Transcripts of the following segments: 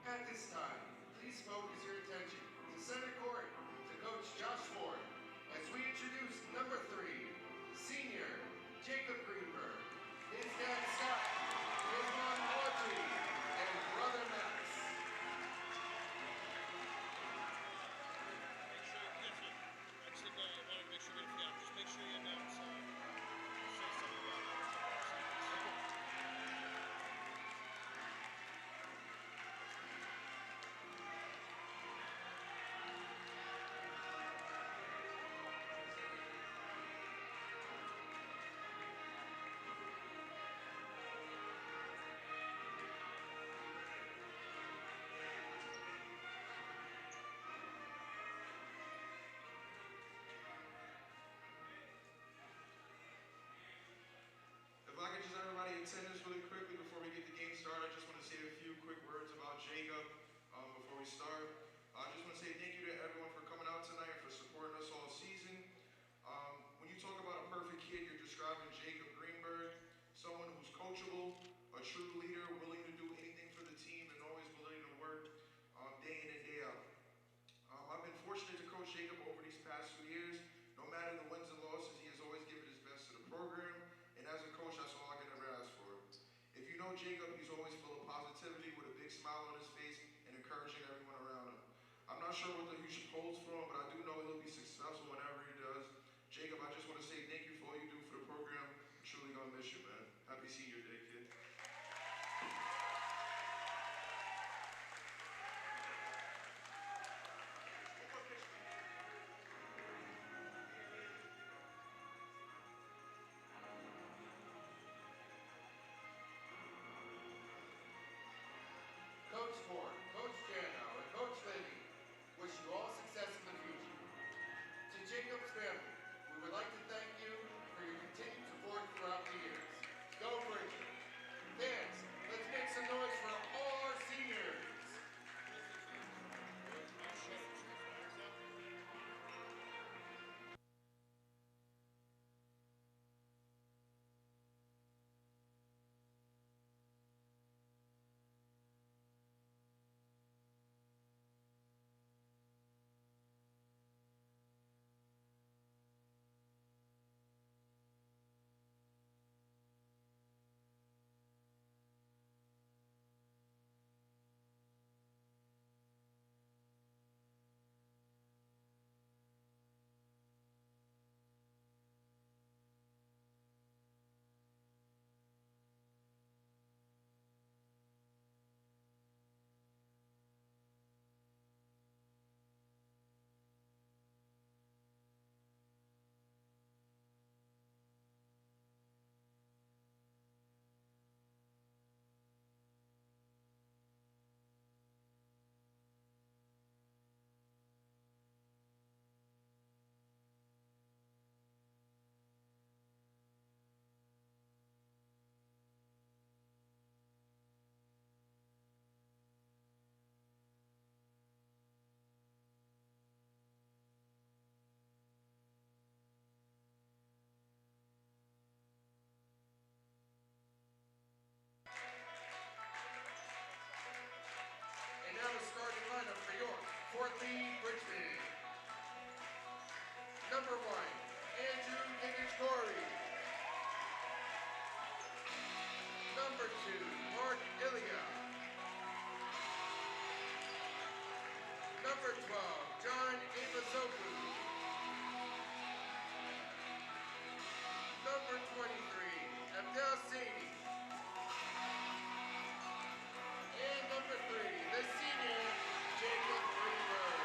At this time, please focus your attention to center court to Coach Josh Ford as we introduce number 3, senior Jacob Greenberg, his dad Scott, his mom Audrey, and brother Max. Make sure you catch it. Actually, I want to make sure we don't forget. Just make sure you announce. Say something about it. If I could just have everybody in attendance really quickly before we get the game started, I just want to say a few quick words about Jacob before we start. I just want to say thank you to everyone for coming out tonight and for supporting us all season. When you talk about a perfect kid, you're describing Jacob Greenberg, someone who's coachable, a true leader, willing to do anything for the team and always willing to work day in and day out. I've been fortunate to coach Jacob over these past 2 years. No matter the wins and losses, he has always given his best to the program. And as a coach, that's all I can ever ask for. If you know Jacob, he's always full of positivity with a big smile on his face and encouraging everyone around him. I'm not sure what the future holds for him, but I do know he'll be successful whenever he does. Jacob, I just want to say thank you for all you do for the program. I'm truly going to miss you, man. Happy senior day, kid. Coach Ford, Coach Jano, and Coach Levy wish you all success in the future. To Jacob's family, we would like to thank you for your continued support throughout the years. Go Bridget! Fans, let's make some noise for all our seniors! And now the starting lineup for York, Fort Lee, Richmond. Number 1, Andrew Giggins-Corey. Number 2, Mark Ilya. Number 12, John Ivazoku. Number 23, Abdel Saini. And number 3, the senior, Jacob Greenberg.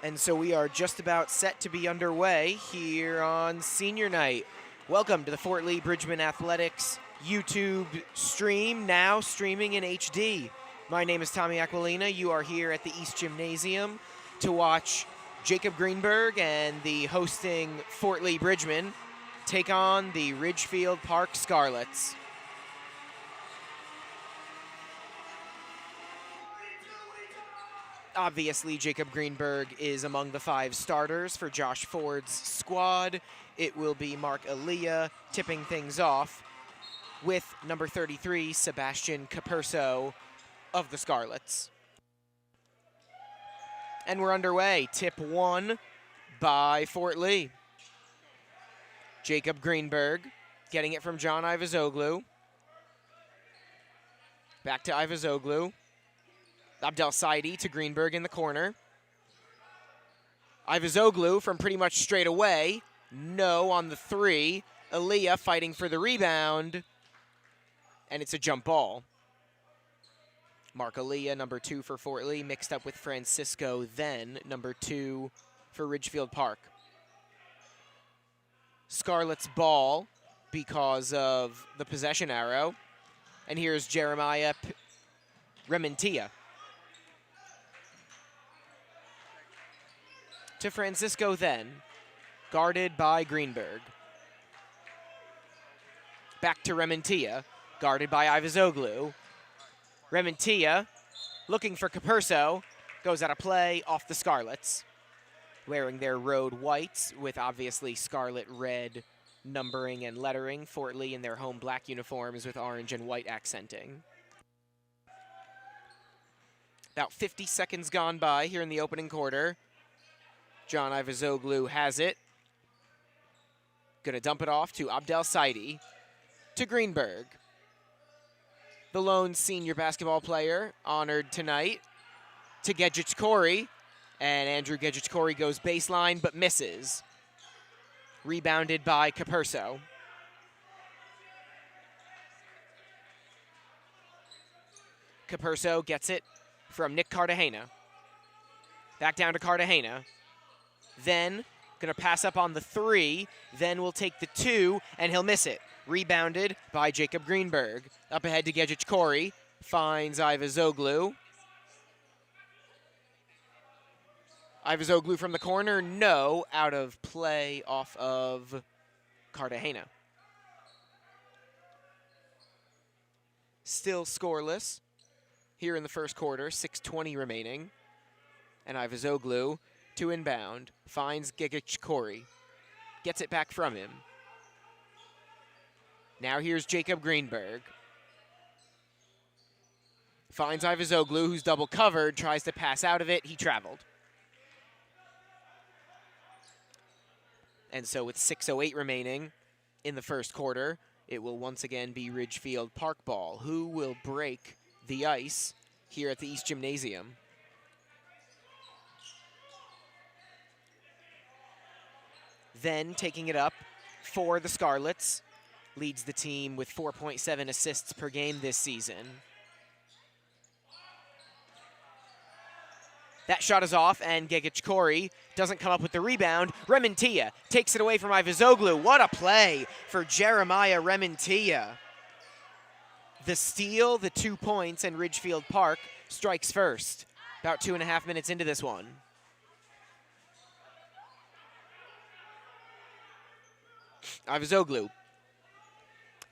And so we are just about set to be underway here on senior night. Welcome to the Fort Lee Bridgman Athletics YouTube stream, now streaming in HD. My name is Tommy Aquilina. You are here at the East Gymnasium to watch Jacob Greenberg and the hosting Fort Lee Bridgman take on the Ridgefield Park Scarlets. Obviously, Jacob Greenberg is among the 5 starters for Josh Ford's squad. It will be Mark Aaliyah tipping things off with number 33, Sebastian Capurso of the Scarlets. And we're underway. Tip 1 by Fort Lee. Jacob Greenberg getting it from John Ivazoglu. Back to Ivazoglu. Abdel Saidi to Greenberg in the corner. Ivazoglu from pretty much straight away. No on the 3. Aaliyah fighting for the rebound. And it's a jump ball. Mark Aaliyah, number 2 for Fort Lee, mixed up with Francisco, then number 2 for Ridgefield Park. Scarlet's ball because of the possession arrow. And here's Jeremiah Rementia. To Francisco then, guarded by Greenberg. Back to Rementia, guarded by Ivazoglu. Rementia, looking for Capurso, goes out of play off the Scarlets, wearing their road whites with obviously scarlet red numbering and lettering. Fort Lee in their home black uniforms with orange and white accenting. About 50 seconds gone by here in the opening quarter. John Ivazoglu has it. Gonna dump it off to Abdel Saidi. To Greenberg. The lone senior basketball player honored tonight. To Gedgich Corey. And Andrew Gedgich Corey goes baseline but misses. Rebounded by Capurso. Capurso gets it from Nick Cartagena. Back down to Cartagena. Then, gonna pass up on the 3, then will take the 2, and he'll miss it. Rebounded by Jacob Greenberg. Up ahead to Gedgich Corey, finds Ivazoglu. Ivazoglu from the corner, no, out of play off of Cartagena. Still scoreless here in the first quarter, 6:20 remaining. And Ivazoglu to inbound, finds Gedgich Corey. Gets it back from him. Now here's Jacob Greenberg. Finds Ivazoglu, who's double covered, tries to pass out of it. He traveled. And so with 6:08 remaining in the first quarter, it will once again be Ridgefield Park ball. Who will break the ice here at the East Gymnasium? Then taking it up for the Scarlets, leads the team with 4.7 assists per game this season. That shot is off, and Gedgich Corey doesn't come up with the rebound. Rementia takes it away from Ivazoglu. What a play for Jeremiah Rementia. The steal, the 2 points, and Ridgefield Park strikes first. About 2.5 minutes into this one. Ivazoglu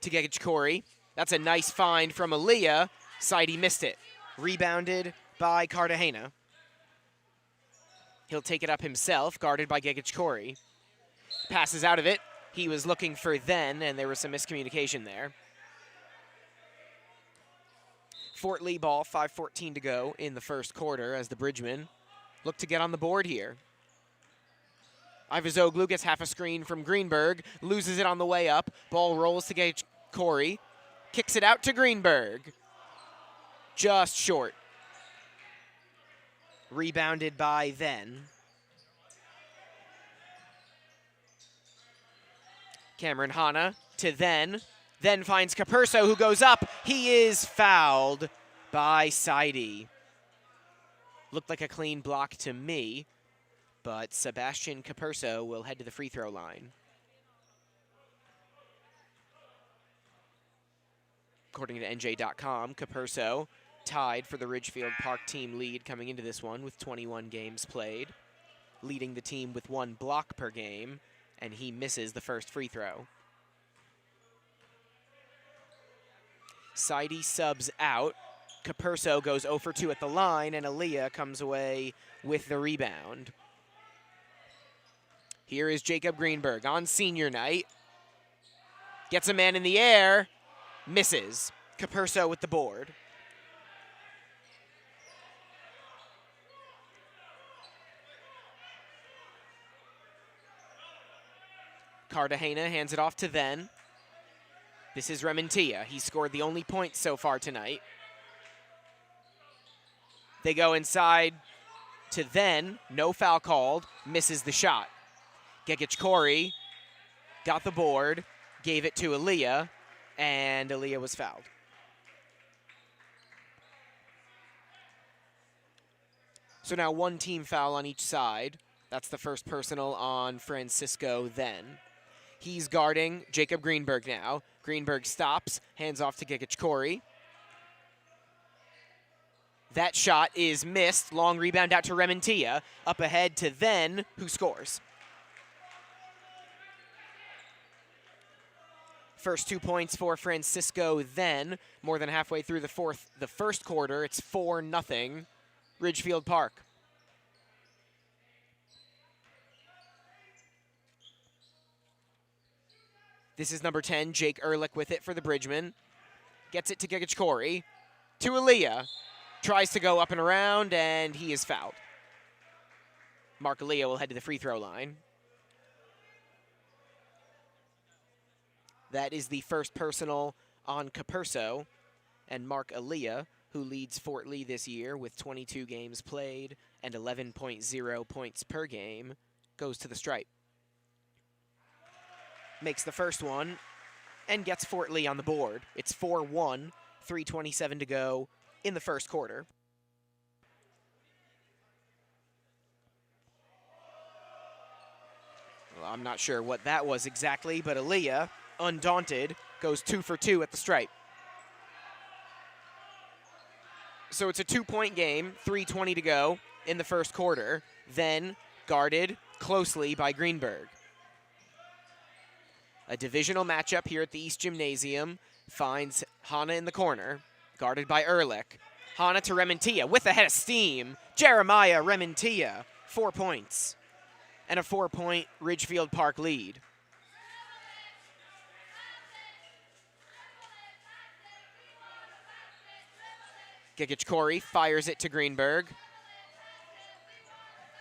to Gedgich Corey. That's a nice find from Aaliyah. Saidi missed it. Rebounded by Cartagena. He'll take it up himself, guarded by Gedgich Corey. Passes out of it. He was looking for then, and there was some miscommunication there. Fort Lee ball, 5:14 to go in the first quarter as the Bridgemen look to get on the board here. Ivazoglu gets half a screen from Greenberg, loses it on the way up. Ball rolls to Gedgich Corey, kicks it out to Greenberg. Just short. Rebounded by then. Cameron Hanna to then finds Capurso, who goes up. He is fouled by Saidi. Looked like a clean block to me. but Sebastian Capurso will head to the free throw line. According to NJ.com, Capurso tied for the Ridgefield Park team lead coming into this one with 21 games played, leading the team with 1 block per game, and he misses the first free throw. Saidi subs out. Capurso goes 0 for 2 at the line, and Aaliyah comes away with the rebound. Here is Jacob Greenberg on senior night. Gets a man in the air, misses. Capurso with the board. Cartagena hands it off to Then. This is Rementia. He scored the only point so far tonight. They go inside to Then. No foul called. Misses the shot. Gegic Corey got the board, gave it to Aaliyah, and Aaliyah was fouled. So now 1 team foul on each side. That's the first personal on Francisco Then. He's guarding Jacob Greenberg now. Greenberg stops, hands off to Gegic Corey. That shot is missed. Long rebound out to Rementia. Up ahead to Then, who scores. First 2 points for Francisco Then. More than halfway through the first quarter. It's 4-0 Ridgefield Park. This is number 10, Jake Ehrlich with it for the Bridgeman. Gets it to Gegic Corey. To Aaliyah. Tries to go up and around, and he is fouled. Mark Aaliyah will head to the free throw line. That is the first personal on Capurso. And Mark Aaliyah, who leads Fort Lee this year with 22 games played and 11.0 points per game, goes to the stripe. Makes the first one and gets Fort Lee on the board. It's 4-1, 3:27 to go in the first quarter. Well, I'm not sure what that was exactly, but Aaliyah, undaunted, goes 2 for 2 at the stripe. So it's a 2-point game, 3:20 to go in the first quarter. Then guarded closely by Greenberg. A divisional matchup here at the East Gymnasium finds Hana in the corner, guarded by Ehrlich. Hana to Rementia with a head of steam. Jeremiah Rementia, 4 points. And a 4-point Ridgefield Park lead. Gegic Corey fires it to Greenberg.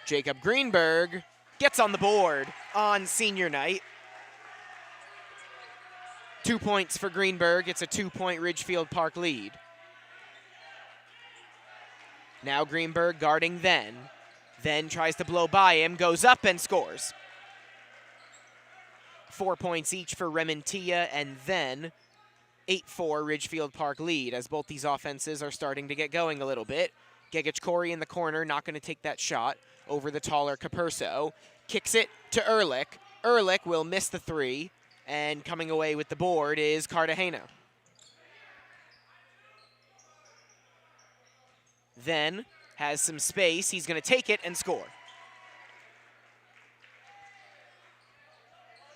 Jacob Greenberg gets on the board on senior night. 2 points for Greenberg. It's a 2-point Ridgefield Park lead. Now Greenberg guarding Then. Then tries to blow by him, goes up and scores. 4 points each for Rementia and Then. 8-4 Ridgefield Park lead as both these offenses are starting to get going a little bit. Gegic Corey in the corner, not going to take that shot over the taller Capurso. Kicks it to Ehrlich. Ehrlich will miss the 3. And coming away with the board is Cartagena. Then has some space. He's going to take it and score.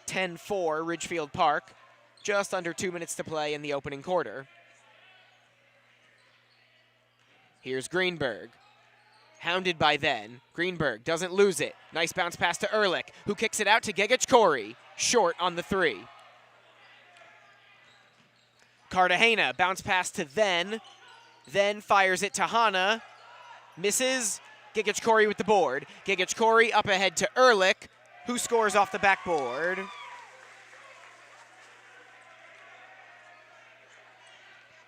10-4 Ridgefield Park. Just under 2 minutes to play in the opening quarter. Here's Greenberg. Hounded by Then. Greenberg doesn't lose it. Nice bounce pass to Ehrlich, who kicks it out to Gegic Corey. Short on the 3. Cartagena, bounce pass to Then. Then fires it to Hana. Misses. Gegic Corey with the board. Gegic Corey up ahead to Ehrlich, who scores off the backboard.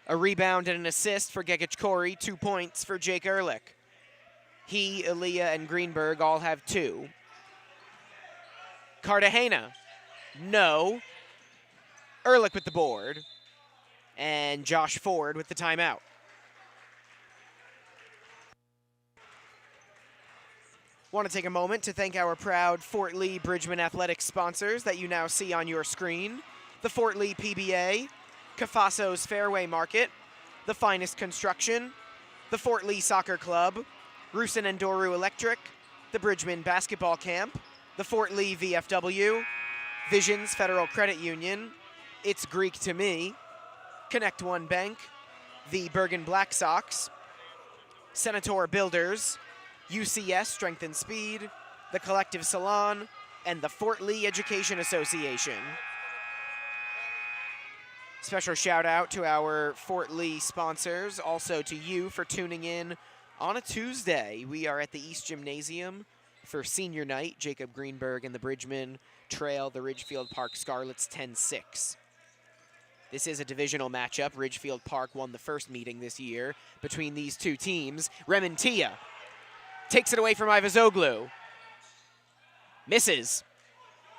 A rebound and an assist for Gegic Corey. 2 points for Jake Ehrlich. He, Aaliyah, and Greenberg all have 2. Cartagena. No. Ehrlich with the board. And Josh Ford with the timeout. Want to take a moment to thank our proud Fort Lee Bridgman Athletics sponsors that you now see on your screen. The Fort Lee PBA, Cafaso's Fairway Market, The Finest Construction, the Fort Lee Soccer Club, Rusin and Doru Electric, the Bridgman Basketball Camp, the Fort Lee VFW, Visions Federal Credit Union, It's Greek to Me, Connect One Bank, the Bergen Black Sox, Senator Builders, UCS Strength and Speed, the Collective Salon, and the Fort Lee Education Association. Special shout out to our Fort Lee sponsors, also to you for tuning in on a Tuesday. We are at the East Gymnasium for senior night. Jacob Greenberg and the Bridgman trail the Ridgefield Park Scarlets 10-6. This is a divisional matchup. Ridgefield Park won the first meeting this year between these two teams. Rementia takes it away from Ivazoglu. Misses.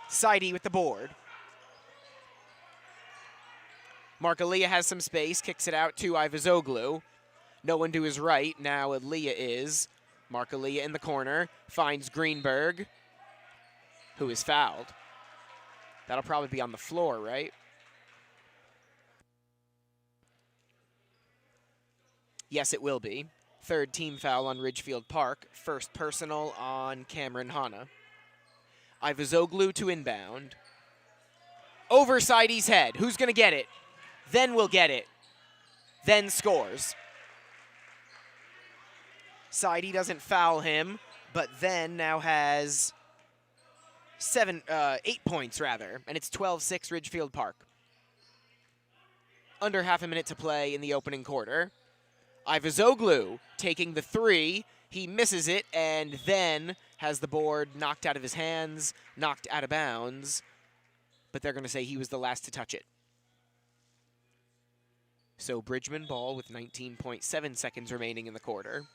Saidi with the board. Markalia has some space, kicks it out to Ivazoglu. No one to his right, now Aaliyah is. Markalia in the corner, finds Greenberg, who is fouled. That'll probably be on the floor, right? Yes, it will be. Third team foul on Ridgefield Park. First personal on Cameron Hanna. Ivazoglu to inbound. Over Saidi's head. Who's going to get it? Then will get it. Then scores. Saidi doesn't foul him, but then now has 8 points, rather, and it's 12-6 Ridgefield Park. Under half a minute to play in the opening quarter. Ivazoglu taking the three. He misses it and then has the board knocked out of his hands, knocked out of bounds, but they're going to say he was the last to touch it. So Bridgman ball with 19.7 seconds remaining in the quarter.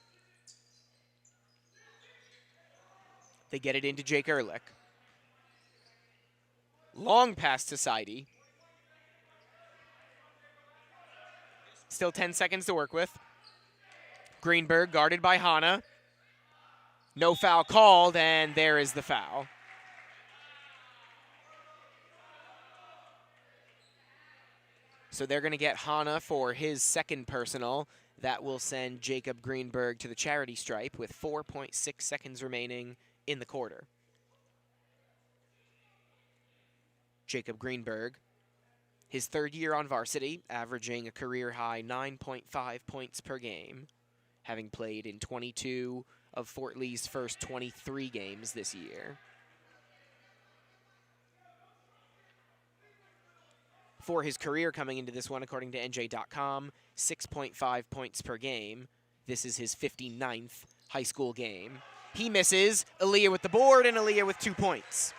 They get it into Jake Ehrlich. Long pass to Saidi. Still 10 seconds to work with. Greenberg guarded by Hanna. No foul called, and there is the foul. So they're going to get Hanna for his second personal. That will send Jacob Greenberg to the charity stripe with 4.6 seconds remaining in the quarter. Jacob Greenberg, his third year on varsity, averaging a career-high 9.5 points per game, having played in 22 of Fort Lee's first 23 games this year. For his career coming into this one, according to NJ.com, 6.5 points per game. This is his 59th high school game. He misses. Aaliyah with the board, and Aaliyah with 2 points.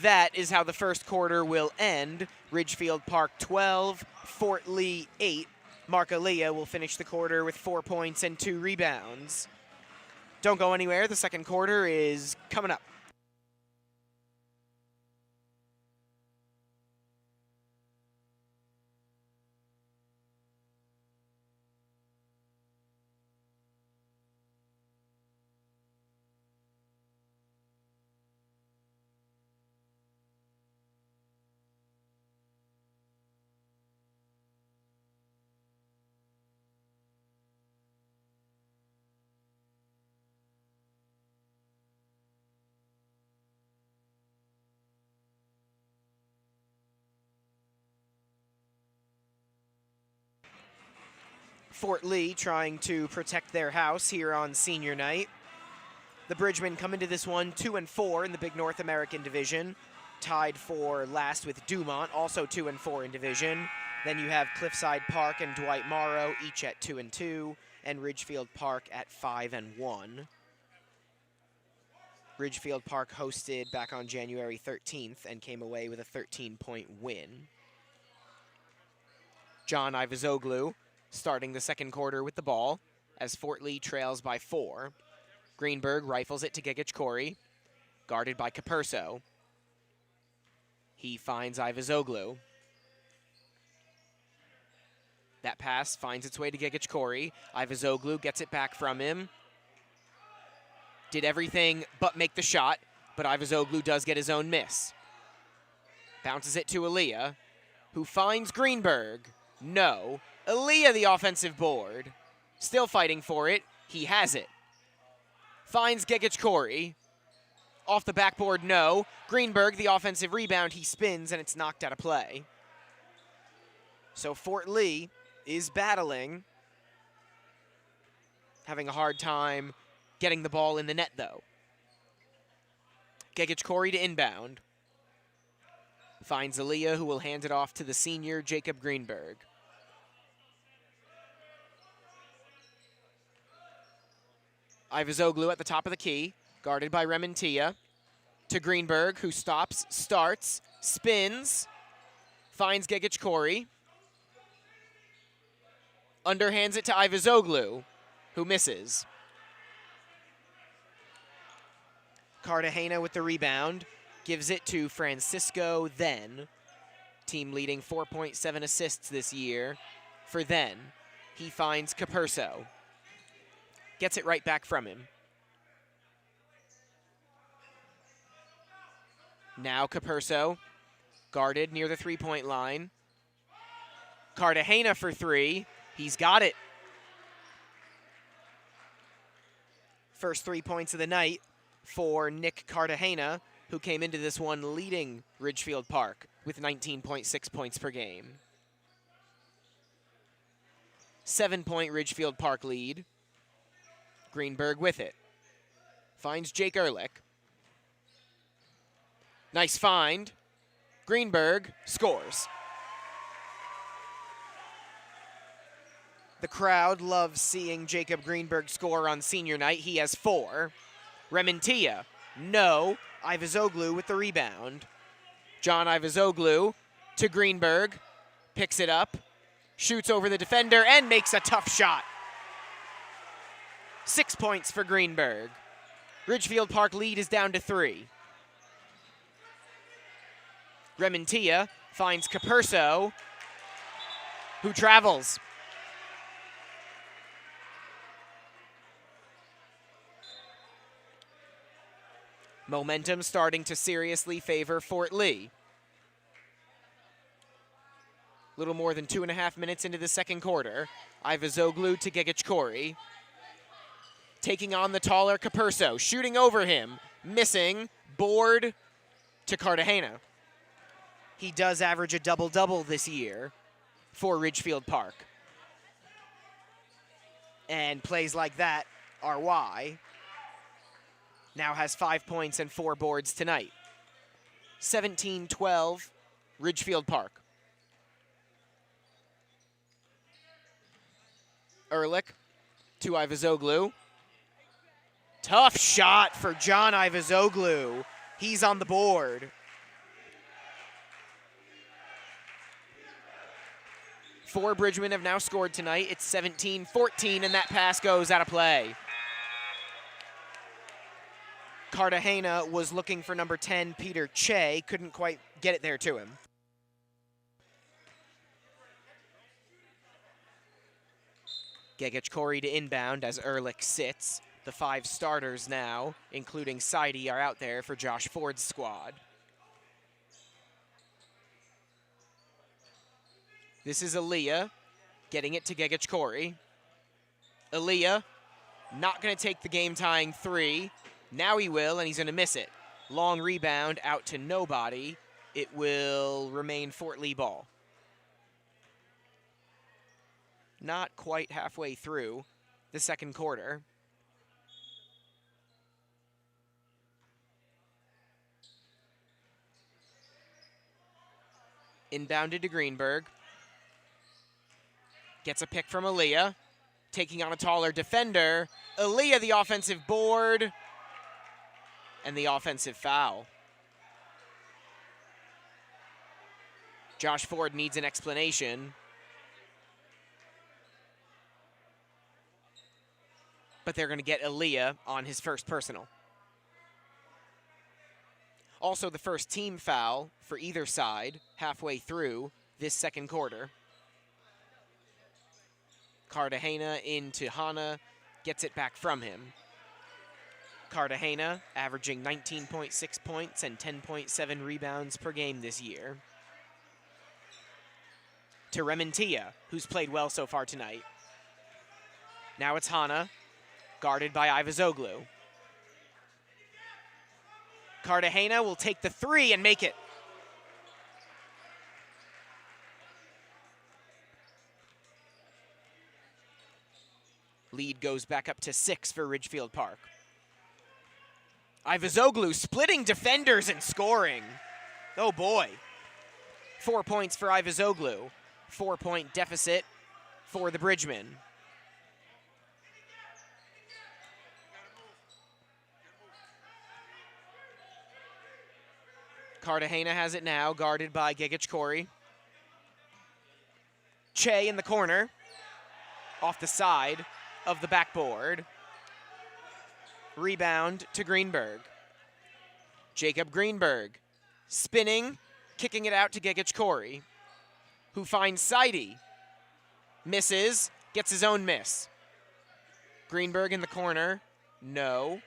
That is how the first quarter will end. Ridgefield Park 12, Fort Lee 8. Mark Aaliyah will finish the quarter with 4 points and 2 rebounds. Don't go anywhere. The second quarter is coming up. Fort Lee trying to protect their house here on senior night. The Bridgmen come into this one 2-4 in the Big North American Division, tied for last with Dumont, also 2-4 in division. Then you have Cliffside Park and Dwight Morrow, each at 2-2, and Ridgefield Park at 5-1. Ridgefield Park hosted back on January 13th and came away with a 13-point win. John Ivazoglu starting the second quarter with the ball as Fort Lee trails by 4. Greenberg rifles it to Gigic Corey, guarded by Capurso. He finds Ivazoglu. That pass finds its way to Gegic Corey. Ivazoglu gets it back from him. Did everything but make the shot, but Ivazoglu does get his own miss. Bounces it to Aaliyah, who finds Greenberg. No. Aaliyah, the offensive board. Still fighting for it. He has it. Finds Gegic Corey. Off the backboard, no. Greenberg, the offensive rebound. He spins, and it's knocked out of play. So Fort Lee is battling. Having a hard time getting the ball in the net, though. Gegic Corey to inbound. Finds Aaliyah, who will hand it off to the senior, Jacob Greenberg. Ivazoglu at the top of the key, guarded by Rementia. To Greenberg, who stops, starts, spins, finds Gegic Corey. Underhands it to Ivazoglu, who misses. Cartagena with the rebound. Gives it to Francisco Then. Team leading 4.7 assists this year for Then. He finds Capurso. Gets it right back from him. Now Capurso, guarded near the three-point line. Cartagena for three. He's got it. First 3 points of the night for Nick Cartagena, who came into this one leading Ridgefield Park with 19.6 points per game. 7-point Ridgefield Park lead. Greenberg with it. Finds Jake Ehrlich. Nice find. Greenberg scores. The crowd loves seeing Jacob Greenberg score on senior night. He has 4. Rementia, no. Ivazoglu with the rebound. John Ivazoglu to Greenberg. Picks it up. Shoots over the defender and makes a tough shot. 6 points for Greenberg. Ridgefield Park lead is down to 3. Rementia finds Capurso, who travels. Momentum starting to seriously favor Fort Lee. Little more than 2.5 minutes into the second quarter. Ivazoglu to Gegic Corey. Taking on the taller Capurso, shooting over him, missing, board to Cartagena. He does average a double-double this year for Ridgefield Park. And plays like that are why. Now has 5 points and 4 boards tonight. 17-12, Ridgefield Park. Ehrlich to Ivazoglu. Tough shot for John Ivazoglu. He's on the board. 4 Bridgmen have now scored tonight. It's 17-14, and that pass goes out of play. Cartagena was looking for number 10, Peter Che. Couldn't quite get it there to him. Gegic Corey to inbound as Ehrlich sits. The 5 starters now, including Seide, are out there for Josh Ford's squad. This is Aaliyah getting it to Gegic Corey. Aaliyah not going to take the game-tying 3. Now he will, and he's going to miss it. Long rebound out to nobody. It will remain Fort Lee ball. Not quite halfway through the second quarter. Inbounded to Greenberg. Gets a pick from Aaliyah. Taking on a taller defender. Aaliyah, the offensive board. And the offensive foul. Josh Ford needs an explanation. But they're going to get Aaliyah on his first personal. Also the first team foul for either side halfway through this second quarter. Cartagena into Hana, gets it back from him. Cartagena averaging 19.6 points and 10.7 rebounds per game this year. To Rementia, who's played well so far tonight. Now it's Hana, guarded by Ivazoglu. Cartagena will take the three and make it. Lead goes back up to 6 for Ridgefield Park. Ivazoglu splitting defenders and scoring. Oh boy. 4 points for Ivazoglu. 4-point deficit for the Bridgemen. Cartagena has it now, guarded by Gegich Corey. Che in the corner, off the side of the backboard. Rebound to Greenberg. Jacob Greenberg spinning, kicking it out to Gegich Corey, who finds Seide. Misses, gets his own miss. Greenberg in the corner, no.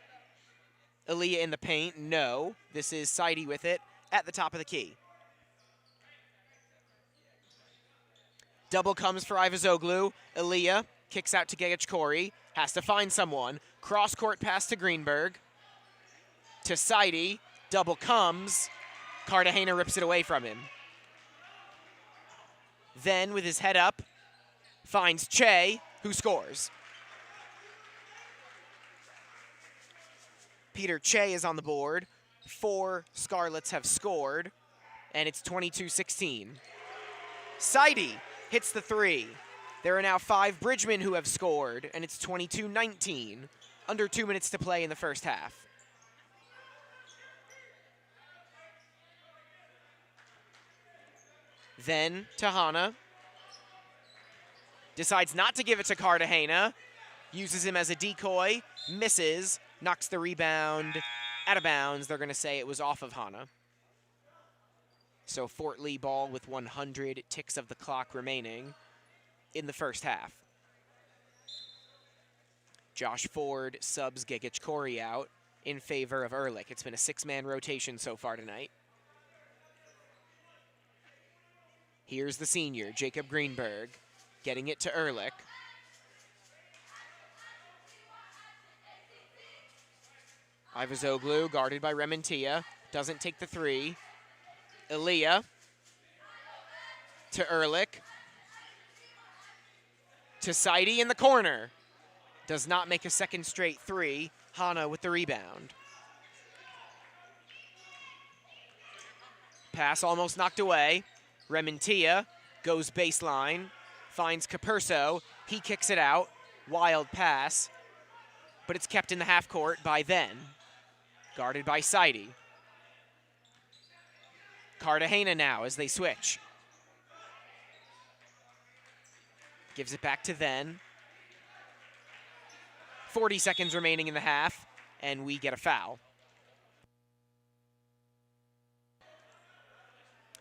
Aaliyah in the paint, no. This is Seide with it at the top of the key. Double comes for Ivazoglu. Aaliyah kicks out to Gegich Corey, has to find someone. Cross-court pass to Greenberg. To Seide, double comes. Cartagena rips it away from him. Then, with his head up, finds Che, who scores. Peter Che is on the board. 4 Scarlets have scored, and it's 22-16. Seide hits the three. There are now 5 Bridgemen who have scored, and it's 22-19. Under 2 minutes to play in the first half. Then to Hana. Decides not to give it to Cartagena. Uses him as a decoy. Misses. Knocks the rebound out of bounds. They're going to say it was off of Hana. So Fort Lee ball with 100 ticks of the clock remaining in the first half. Josh Ford subs Gegich Corey out in favor of Ehrlich. It's been a 6-man rotation so far tonight. Here's the senior, Jacob Greenberg, getting it to Ehrlich. Ivazoglu, guarded by Rementia, doesn't take the three. Aaliyah to Ehrlich. To Seide in the corner. Does not make a second straight three. Hana with the rebound. Pass almost knocked away. Rementia goes baseline, finds Capurso. He kicks it out. Wild pass, but it's kept in the half court by Then. Guarded by Seide. Cartagena now as they switch. Gives it back to Then. 40 seconds remaining in the half, and we get a foul.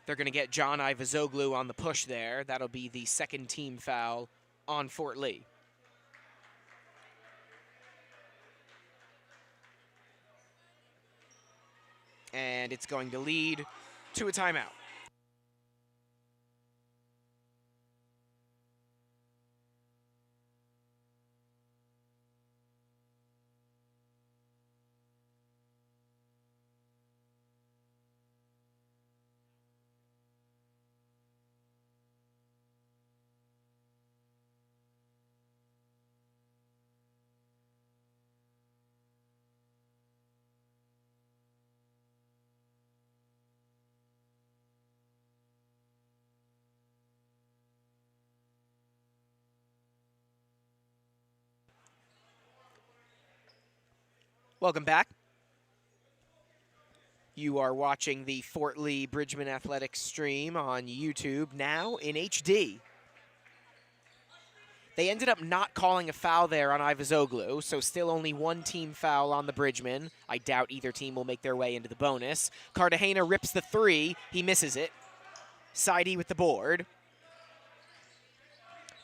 They're going to get John Ivazoglu on the push there. That'll be the second team foul on Fort Lee. And it's going to lead to a timeout. Welcome back. You are watching the Fort Lee Bridgman Athletics stream on YouTube, now in HD. They ended up not calling a foul there on Ivazoglu, so still only one team foul on the Bridgmen. I doubt either team will make their way into the bonus. Cartagena rips the three. He misses it. Seide with the board.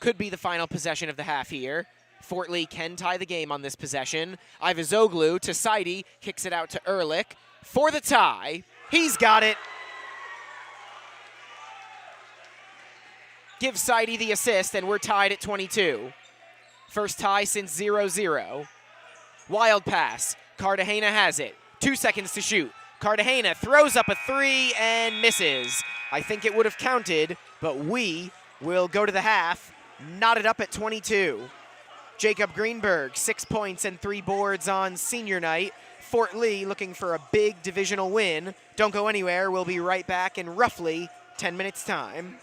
could be the final possession of the half here. Fort Lee can tie the game on this possession. Ivazoglu to Saidi, kicks it out to Ehrlich for the tie. He's got it. Gives Saidi the assist, and we're tied at 22. First tie since 0-0. Wild pass. Cartagena has it. 2 seconds to shoot. Cartagena throws up a three and misses. I think it would have counted, but we will go to the half, knotted up at 22. Jacob Greenberg, 6 points and 3 boards on senior night. Fort Lee looking for a big divisional win. Don't go anywhere. We'll be right back in roughly 10 minutes' time.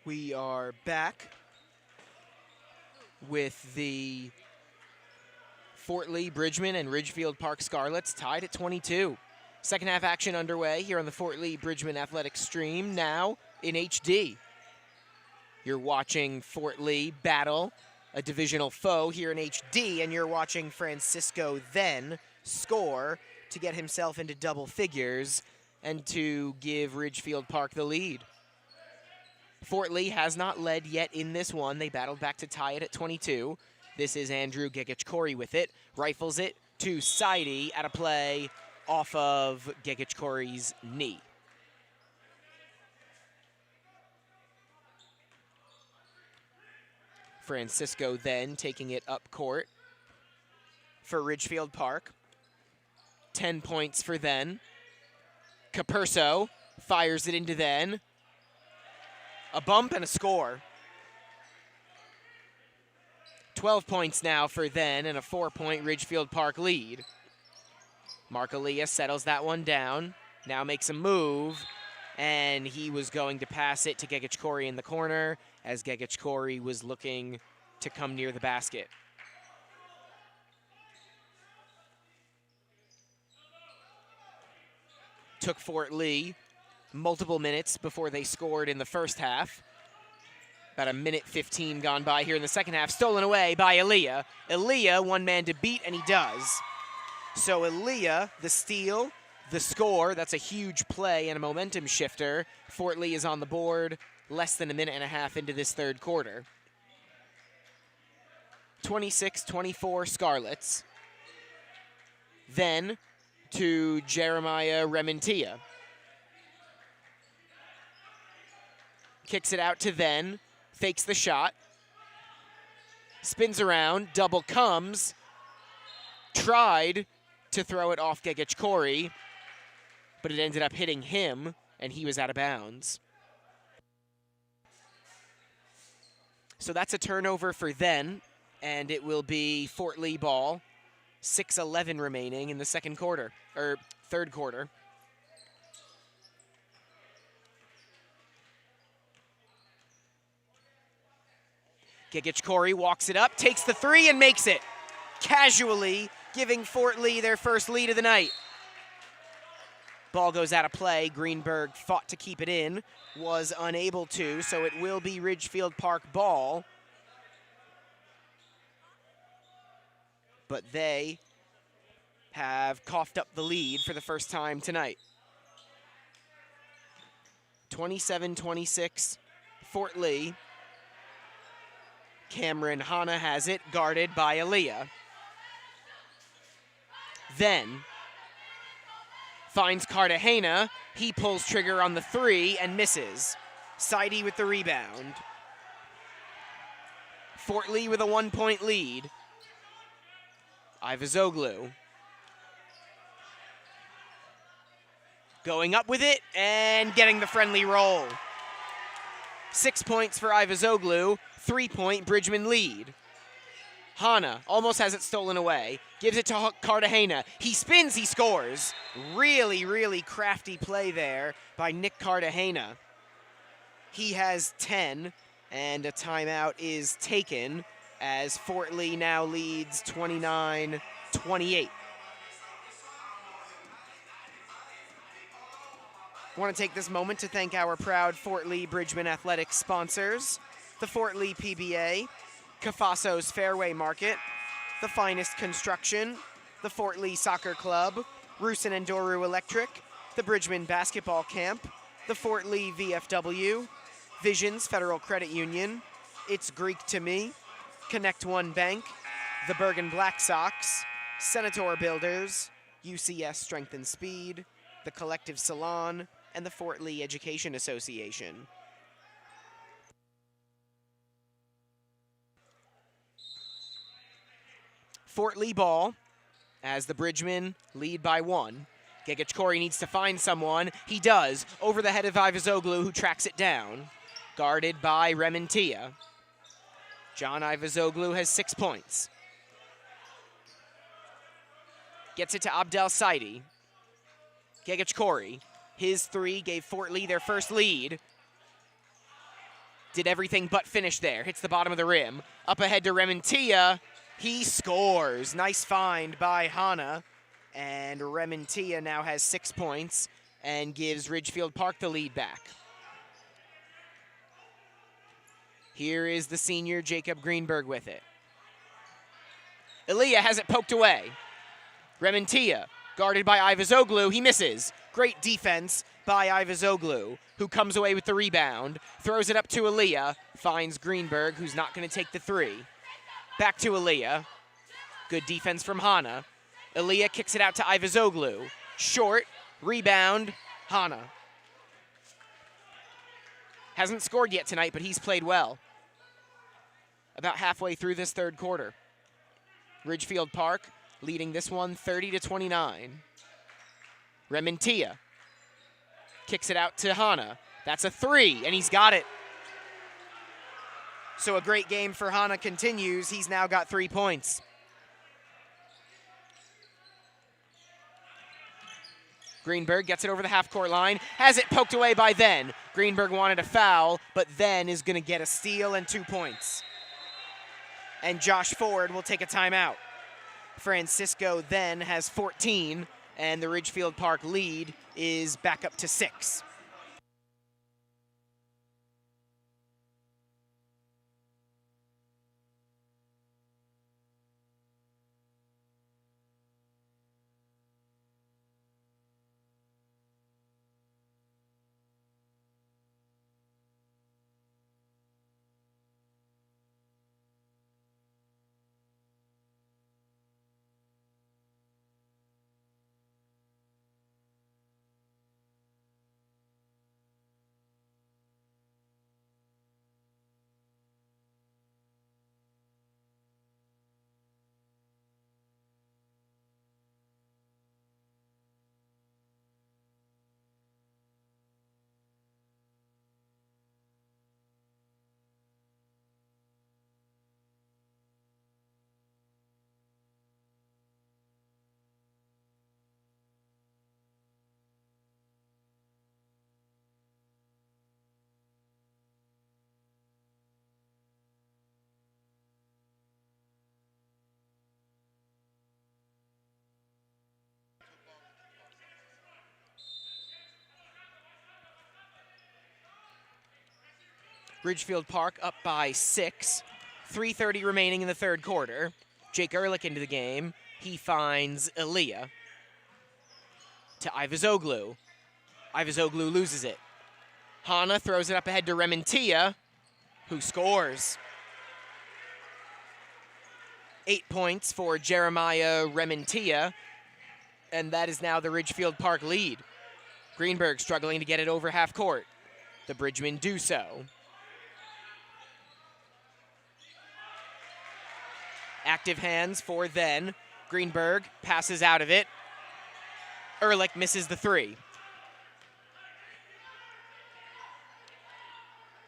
We are back with the Fort Lee, Bridgman, and Ridgefield Park Scarlets tied at 22. Second half action underway here on the Fort Lee Bridgman Athletic stream, now in HD. You're watching Fort Lee battle a divisional foe here in HD, and you're watching Francisco then score to get himself into double figures and to give Ridgefield Park the lead. Fort Lee has not led yet in this one. They battled back to tie it at 22. This is Andrew Gegich-Corey with it. Rifles it to Seide at a play off of Gegich-Corey's knee. Francisco then taking it up court for Ridgefield Park. 10 points for then. Capurso fires it into then. A bump and a score. 12 points now for then and a 4-point Ridgefield Park lead. Marcalia settles that one down. Now makes a move. And he was going to pass it to Gegich-Corey in the corner as Gegich-Corey was looking to come near the basket. Took Fort Lee multiple minutes before they scored in the first half. About a minute 15 gone by here in the second half. Stolen away by Elia. Elia, one man to beat, and he does. So Elia, the steal, the score, that's a huge play and a momentum shifter. Fort Lee is on the board less than a minute and a half into this third quarter. 26-24 Scarlets. Then to Jeremiah Rementia. Kicks it out to then, fakes the shot. Spins around, double comes. Tried to throw it off Gegich-Corey, but it ended up hitting him, and he was out of bounds. So that's a turnover for then, and it will be Fort Lee ball. 6:11 remaining in the second quarter, or third quarter. Gegich-Corey walks it up, takes the three, and makes it. Casually giving Fort Lee their first lead of the night. Ball goes out of play. Greenberg fought to keep it in, was unable to, so it will be Ridgefield Park ball. But they have coughed up the lead for the first time tonight. 27-26, Fort Lee. Cameron Hanna has it, guarded by Elia. Then finds Cartagena. He pulls trigger on the three and misses. Seide with the rebound. Fort Lee with a 1-point lead. Ivazoglu going up with it and getting the friendly roll. 6 points for Ivazoglu, 3-point Bridgman lead. Hanna almost has it stolen away, gives it to Cartagena. He spins, he scores. Really, really crafty play there by Nick Cartagena. He has 10, and a timeout is taken as Fort Lee now leads 29-28. I want to take this moment to thank our proud Fort Lee Bridgman Athletics sponsors, the Fort Lee PBA, Cafaso's Fairway Market, The Finest Construction, the Fort Lee Soccer Club, Rusin and Doru Electric, the Bridgman Basketball Camp, the Fort Lee VFW, Visions Federal Credit Union, It's Greek to Me, Connect One Bank, the Bergen Black Sox, Senator Builders, UCS Strength and Speed, the Collective Salon, and the Fort Lee Education Association. Fort Lee ball as the Bridgmen lead by 1. Gegich-Corey needs to find someone. He does, over the head of Ivazoglu, who tracks it down. Guarded by Rementia. John Ivazoglu has 6 points. Gets it to Abdel Seide. Gegich-Corey, his three gave Fort Lee their first lead. did everything but finish there. Hits the bottom of the rim. Up ahead to Rementia. He scores. Nice find by Hana. And Rementia now has 6 points and gives Ridgefield Park the lead back. Here is the senior Jacob Greenberg with it. Elia has it poked away. Rementia, guarded by Ivazoglu. He misses. Great defense by Ivazoglu, who comes away with the rebound. Throws it up to Elia. Finds Greenberg, who's not going to take the three. Back to Elia. Good defense from Hana. Elia kicks it out to Ivazoglu. Short, rebound, Hana. Hasn't scored yet tonight, but he's played well. About halfway through this third quarter. Ridgefield Park leading this one 30-29. Rementia kicks it out to Hana. That's a three, and he's got it. So a great game for Hana continues. He's now got 3 points. Greenberg gets it over the half-court line, has it poked away by Then. Greenberg wanted a foul, but Then is going to get a steal and 2 points. And Josh Ford will take a timeout. Francisco Then has 14, and the Ridgefield Park lead is back up to 6. Ridgefield Park up by 6. 3:30 remaining in the third quarter. Jake Ehrlich into the game. He finds Elia to Ivazoglu. Ivazoglu loses it. Hana throws it up ahead to Rementia, who scores. 8 points for Jeremiah Rementia, and that is now the Ridgefield Park lead. Greenberg struggling to get it over half court. The Bridgemen do so. Active hands for Then. Greenberg passes out of it. Ehrlich misses the three.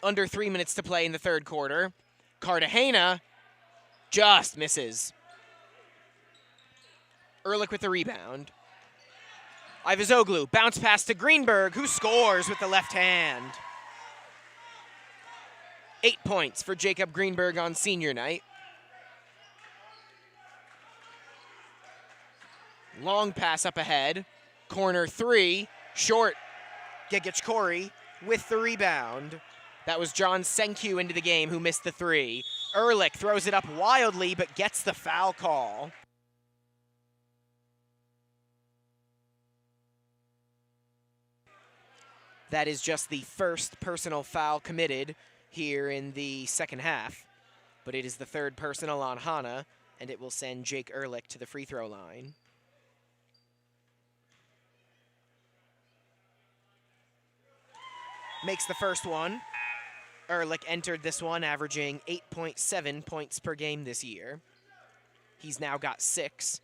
Under 3 minutes to play in the third quarter. Cartagena just misses. Ehrlich with the rebound. Ivazoglu, bounce pass to Greenberg, who scores with the left hand. 8 points for Jacob Greenberg on senior night. Long pass up ahead. Corner three, short. Gegich Corey with the rebound. That was John Senkyu into the game who missed the three. Ehrlich throws it up wildly but gets the foul call. That is just the first personal foul committed here in the second half. But it is the third personal on Hana, and it will send Jake Ehrlich to the free throw line. Makes the first one. Ehrlich entered this one averaging 8.7 points per game this year. He's now got 6,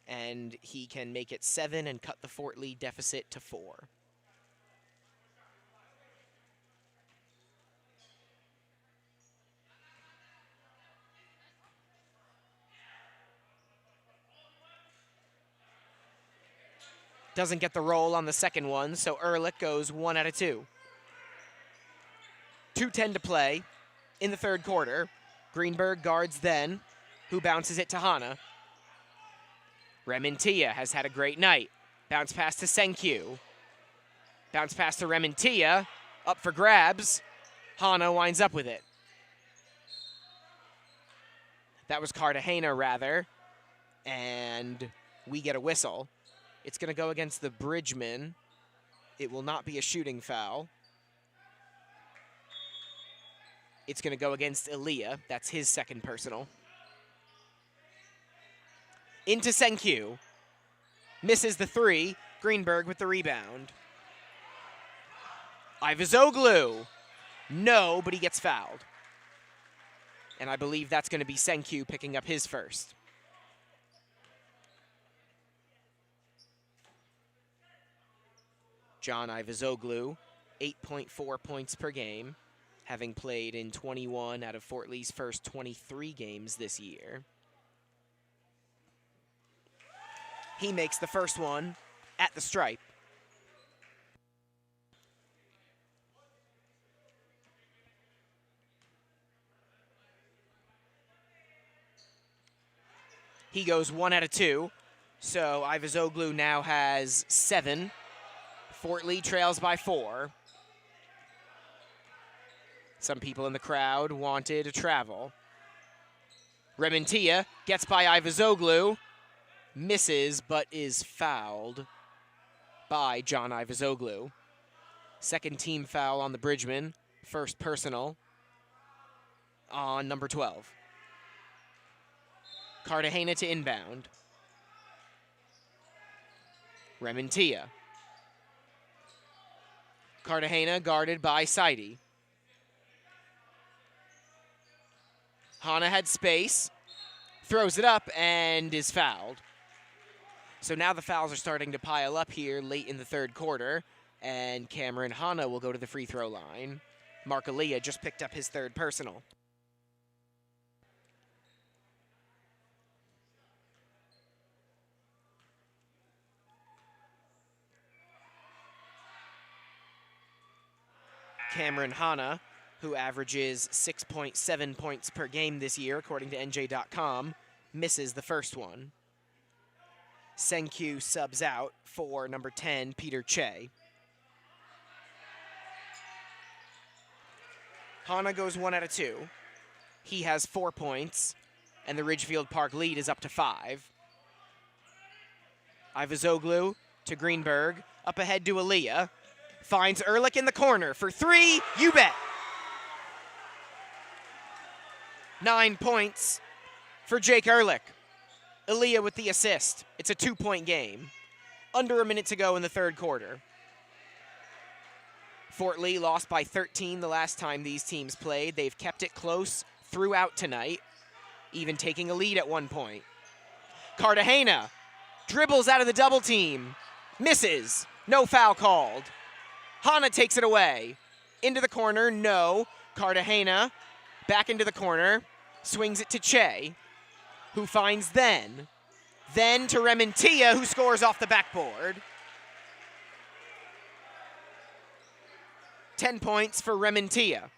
and he can make it 7 and cut the Fort Lee deficit to 4. Doesn't get the roll on the second one, so Ehrlich goes 1 out of 2. 2:10 to play in the third quarter. Greenberg guards then, who bounces it to Hana. Rementia has had a great night. Bounce pass to Senkyu. Bounce pass to Rementia. Up for grabs. Hana winds up with it. That was Cartagena, rather. And we get a whistle. It's going to go against the Bridgeman. It will not be a shooting foul. It's going to go against Elia. That's his second personal. Into Senkyu. Misses the three. Greenberg with the rebound. Ivazoglu. No, but he gets fouled. And I believe that's going to be Senkyu picking up his first. John Ivazoglu, 8.4 points per game, having played in 21 out of Fort Lee's first 23 games this year. He makes the first one at the stripe. He goes 1 out of 2, so Ivazoglu now has 7. Fort Lee trails by 4. Some people in the crowd wanted a travel. Rementia gets by Ivazoglu, misses, but is fouled by John Ivazoglu. Second team foul on the Bridgeman, first personal on number 12. Cartagena to inbound. Rementia. Cartagena guarded by Saidi. Hana had space, throws it up, and is fouled. So now the fouls are starting to pile up here late in the third quarter, and Cameron Hana will go to the free throw line. Mark Elia just picked up his third personal. Cameron Hana, who averages 6.7 points per game this year, according to NJ.com, misses the first one. Senkyu subs out for number 10, Peter Che. Hana goes 1 out of 2. He has 4 points, and the Ridgefield Park lead is up to 5. Ivazoglu to Greenberg, up ahead to Elia. Finds Ehrlich in the corner for 3, you bet. 9 points for Jake Ehrlich. Elia with the assist. It's a 2-point game. Under a minute to go in the third quarter. Fort Lee lost by 13 the last time these teams played. They've kept it close throughout tonight, even taking a lead at one point. Cartagena dribbles out of the double team. Misses. No foul called. Hana takes it away. Into the corner, no. Cartagena back into the corner. Swings it to Che, who finds Then. Then to Rementia, who scores off the backboard. 10 points for Rementia.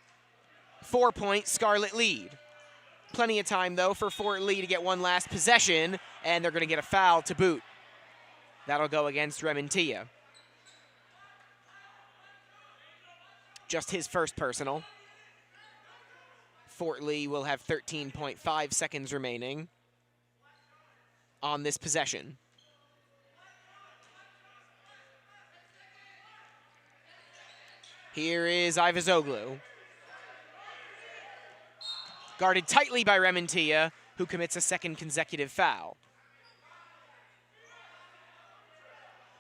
4-point Scarlet lead. Plenty of time, though, for Fort Lee to get one last possession, and they're going to get a foul to boot. That'll go against Rementia. Just his first personal. Fort Lee will have 13.5 seconds remaining on this possession. Here is Ivazoglu. Guarded tightly by Rementia, who commits a second consecutive foul.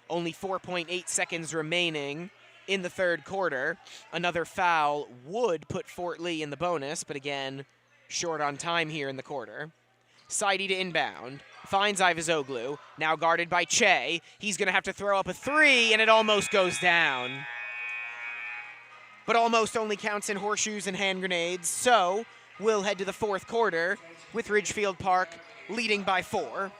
Only 4.8 seconds remaining in the third quarter. Another foul would put Fort Lee in the bonus, but again, short on time here in the quarter. Saidi to inbound. Finds Ivazoglu. Now guarded by Che. He's going to have to throw up a 3, and it almost goes down. But almost only counts in horseshoes and hand grenades, so we'll head to the fourth quarter with Ridgefield Park leading by 4.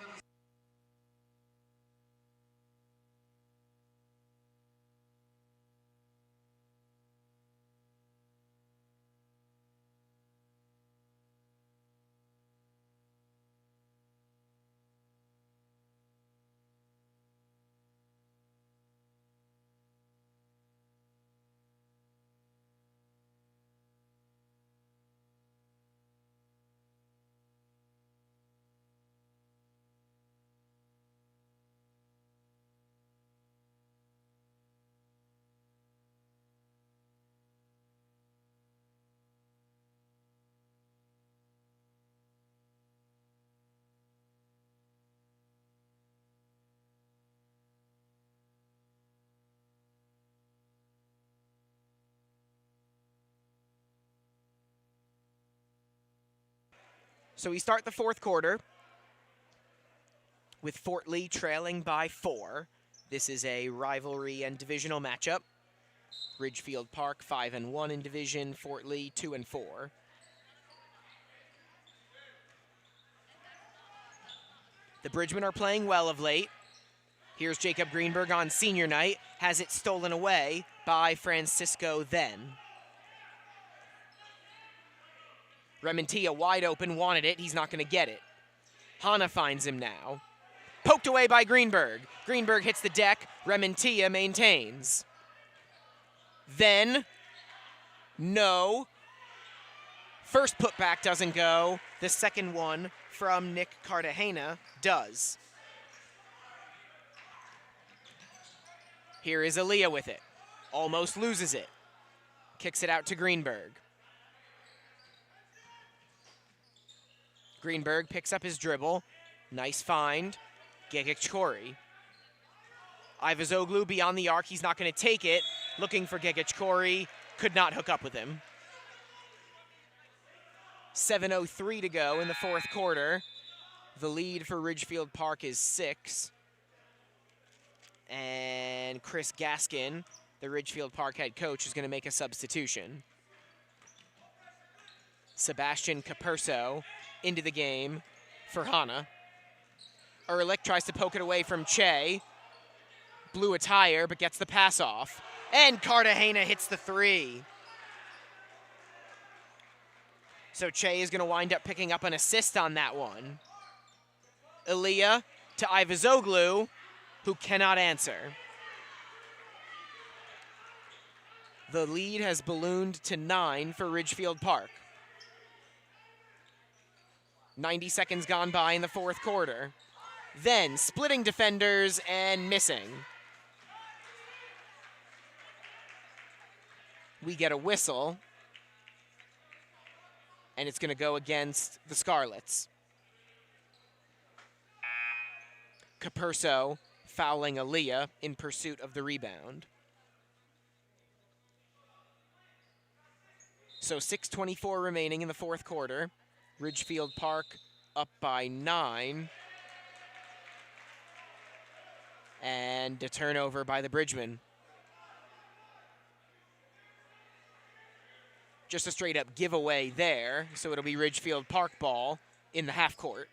So we start the fourth quarter with Fort Lee trailing by 4. This is a rivalry and divisional matchup. Ridgefield Park 5-1 in division, Fort Lee 2-4. The Bridgemen are playing well of late. Here's Jacob Greenberg on senior night, has it stolen away by Francisco Then. Rementia wide open, wanted it, he's not gonna get it. Hanna finds him now. Poked away by Greenberg. Greenberg hits the deck, Rementia maintains. Then, no. First putback doesn't go. The second one from Nick Cartagena does. Here is Aaliyah with it. Almost loses it. Kicks it out to Greenberg. Greenberg picks up his dribble. Nice find. Gegic Corey. Ivazoglu beyond the arc. He's not going to take it. Looking for Gegic Corey. Could not hook up with him. 7:03 to go in the fourth quarter. The lead for Ridgefield Park is 6. And Chris Gaskin, the Ridgefield Park head coach, is going to make a substitution. Sebastian Capurso into the game for Hanna. Ehrlich tries to poke it away from Che. Blew a tire, but gets the pass off. And Cartagena hits the 3. So Che is going to wind up picking up an assist on that one. Aaliyah to Ivazoglu, who cannot answer. The lead has ballooned to 9 for Ridgefield Park. 90 seconds gone by in the fourth quarter. Then splitting defenders and missing. We get a whistle. And it's going to go against the Scarlets. Capurso fouling Aaliyah in pursuit of the rebound. So 6:24 remaining in the fourth quarter. Ridgefield Park up by 9. And a turnover by the Bridgemen. Just a straight up giveaway there, so it'll be Ridgefield Park ball in the half court.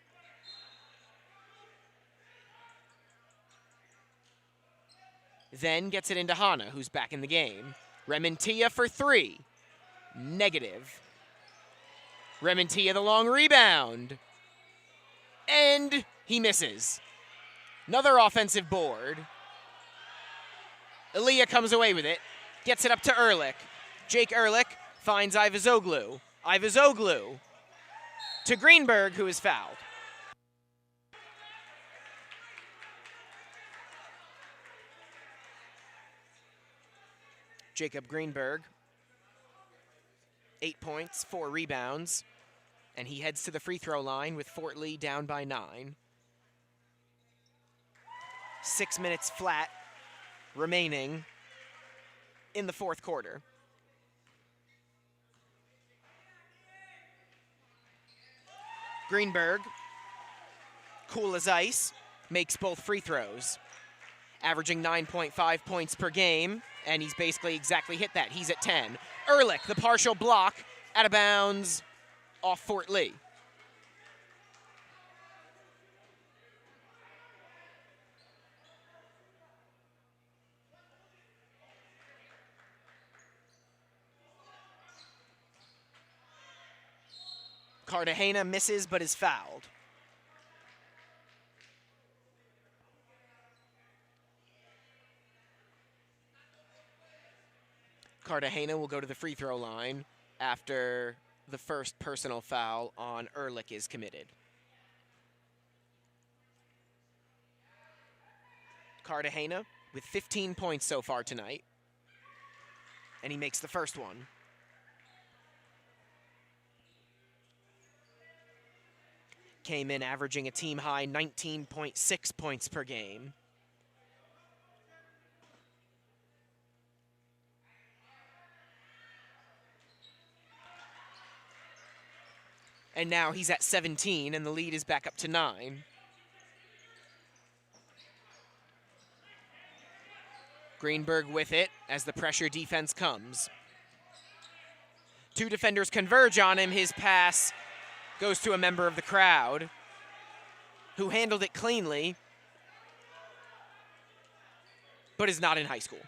Then gets it into Hanna, who's back in the game. Rementia for 3. Negative. Rementia the long rebound. And he misses. Another offensive board. Aaliyah comes away with it. Gets it up to Ehrlich. Jake Ehrlich finds Ivazoglu. Ivazoglu to Greenberg, who is fouled. Jacob Greenberg, 8 points, 4 rebounds, and he heads to the free throw line with Fort Lee down by 9. 6 minutes flat remaining in the fourth quarter. Greenberg, cool as ice, makes both free throws, averaging 9.5 points per game, and he's basically exactly hit that. He's at 10. Ehrlich, the partial block, out of bounds, off Fort Lee. Cartagena misses but is fouled. Cartagena will go to the free throw line after the first personal foul on Ehrlich is committed. Cartagena with 15 points so far tonight, and he makes the first one. Came in averaging a team-high 19.6 points per game. And now he's at 17, and the lead is back up to 9. Greenberg with it as the pressure defense comes. 2 defenders converge on him. His pass goes to a member of the crowd who handled it cleanly, but is not in high school.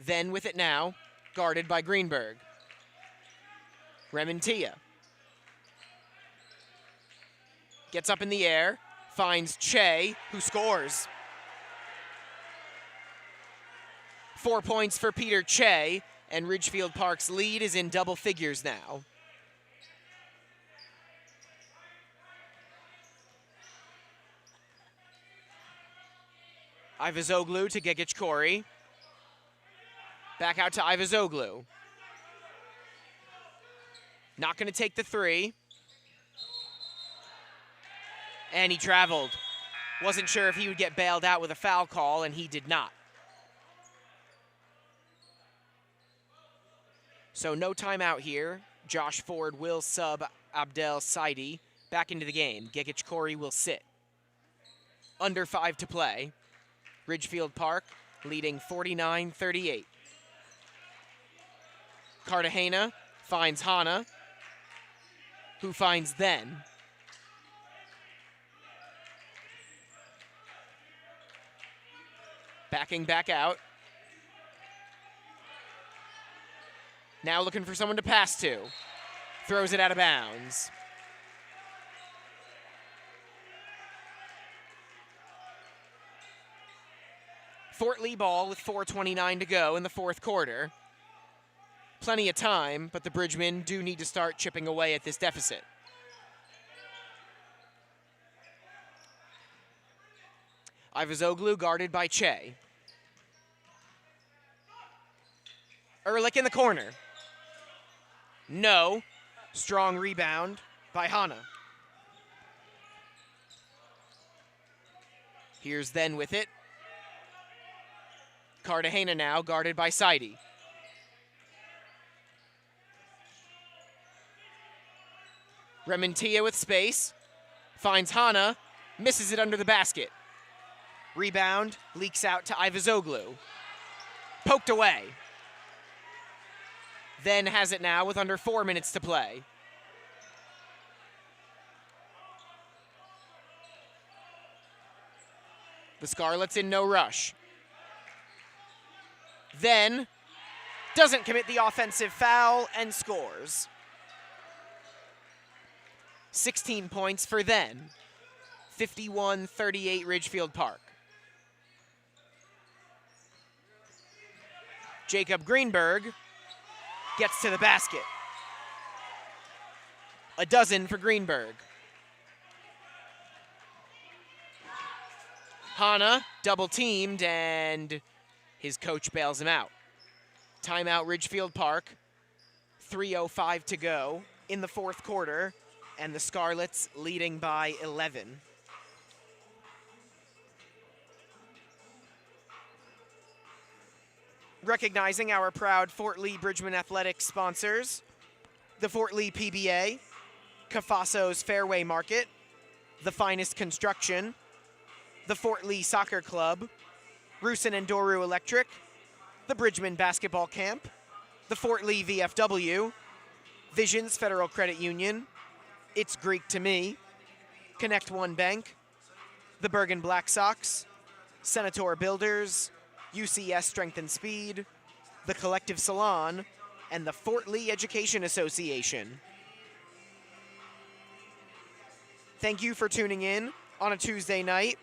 Then with it now, guarded by Greenberg. Rementia gets up in the air, finds Che, who scores. 4 points for Peter Che, and Ridgefield Park's lead is in double figures now. Ivazoglu to Gegic Corey. Back out to Ivazoglu. Not going to take the 3. And he traveled. Wasn't sure if he would get bailed out with a foul call, and he did not. So no timeout here. Josh Ford will sub Abdel Saidi back into the game. Gegic Corey will sit. Under 5 to play. Ridgefield Park leading 49-38. Cartagena finds Hana, who finds Then. Backing back out. Now looking for someone to pass to. Throws it out of bounds. Fort Lee ball with 4:29 to go in the fourth quarter. Plenty of time, but the Bridgemen do need to start chipping away at this deficit. Ivazoglu guarded by Che. Ehrlich in the corner. No. Strong rebound by Hana. Here's Then with it. Cartagena now guarded by Saidi. Rementia with space. Finds Hana. Misses it under the basket. Rebound leaks out to Ivazoglu. Poked away. Then has it now with under 4 minutes to play. The Scarlets in no rush. Then doesn't commit the offensive foul and scores. 16 points for Then. 51-38 Ridgefield Park. Jacob Greenberg gets to the basket. A dozen for Greenberg. Hana double teamed and his coach bails him out. Timeout Ridgefield Park. 3:05 to go in the fourth quarter, and the Scarlets leading by 11. Recognizing our proud Fort Lee Bridgman Athletics sponsors, the Fort Lee PBA, Cafaso's Fairway Market, The Finest Construction, the Fort Lee Soccer Club, Rusin and Doru Electric, the Bridgman Basketball Camp, the Fort Lee VFW, Visions Federal Credit Union, It's Greek to Me, Connect One Bank, the Bergen Black Sox, Senator Builders, UCS Strength and Speed, the Collective Salon, and the Fort Lee Education Association. Thank you for tuning in on a Tuesday night.